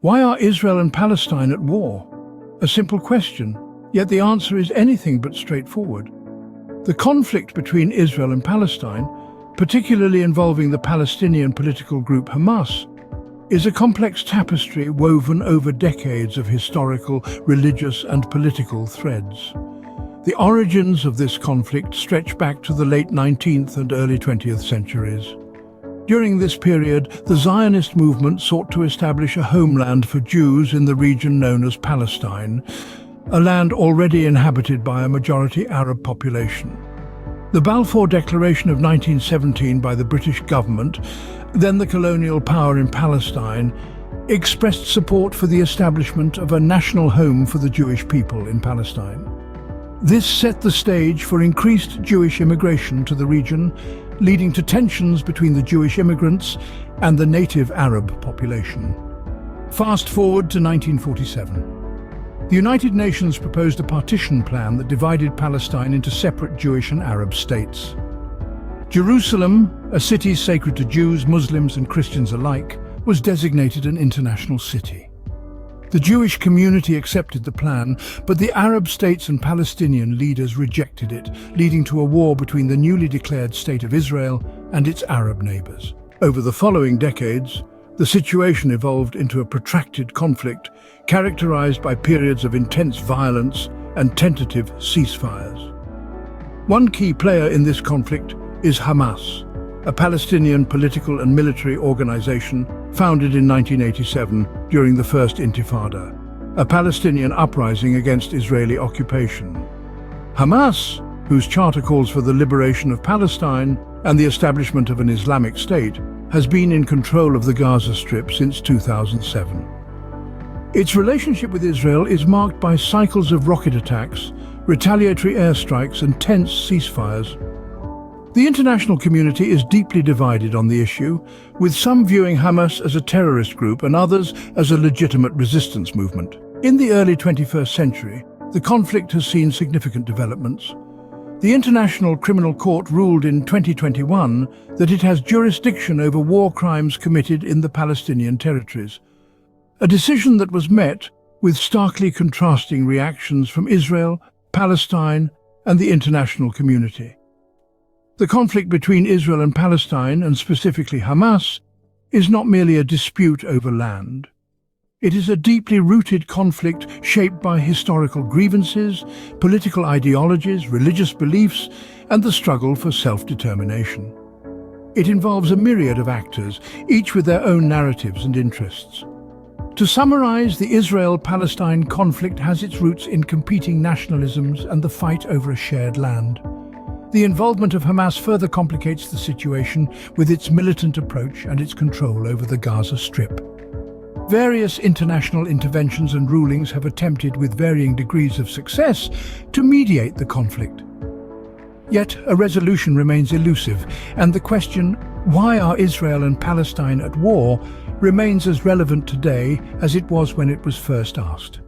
Why are Israel and Palestine at war? A simple question, yet the answer is anything but straightforward. The conflict between Israel and Palestine, particularly involving the Palestinian political group Hamas, is a complex tapestry woven over decades of historical, religious and political threads. The origins of this conflict stretch back to the late 19th and early 20th centuries. During this period, the Zionist movement sought to establish a homeland for Jews in the region known as Palestine, a land already inhabited by a majority Arab population. The Balfour Declaration of 1917 by the British government, then the colonial power in Palestine, expressed support for the establishment of a national home for the Jewish people in Palestine. This set the stage for increased Jewish immigration to the region, leading to tensions between the Jewish immigrants and the native Arab population. Fast forward to 1947. The United Nations proposed a partition plan that divided Palestine into separate Jewish and Arab states. Jerusalem, a city sacred to Jews, Muslims and Christians alike, was designated an international city. The Jewish community accepted the plan, but the Arab states and Palestinian leaders rejected it, leading to a war between the newly declared State of Israel and its Arab neighbors. Over the following decades, the situation evolved into a protracted conflict characterized by periods of intense violence and tentative ceasefires. One key player in this conflict is Hamas, a Palestinian political and military organization founded in 1987 during the First Intifada, a Palestinian uprising against Israeli occupation. Hamas, whose charter calls for the liberation of Palestine and the establishment of an Islamic State, has been in control of the Gaza Strip since 2007. Its relationship with Israel is marked by cycles of rocket attacks, retaliatory airstrikes and tense ceasefires. The international community is deeply divided on the issue, with some viewing Hamas as a terrorist group and others as a legitimate resistance movement. In the early 21st century, the conflict has seen significant developments. The International Criminal Court ruled in 2021 that it has jurisdiction over war crimes committed in the Palestinian territories, a decision that was met with starkly contrasting reactions from Israel, Palestine, and the international community. The conflict between Israel and Palestine, and specifically Hamas, is not merely a dispute over land. It is a deeply rooted conflict shaped by historical grievances, political ideologies, religious beliefs, and the struggle for self-determination. It involves a myriad of actors, each with their own narratives and interests. To summarize, the Israel-Palestine conflict has its roots in competing nationalisms and the fight over a shared land. The involvement of Hamas further complicates the situation with its militant approach and its control over the Gaza Strip. Various international interventions and rulings have attempted with varying degrees of success to mediate the conflict. Yet a resolution remains elusive, and the question, why are Israel and Palestine at war, remains as relevant today as it was when it was first asked.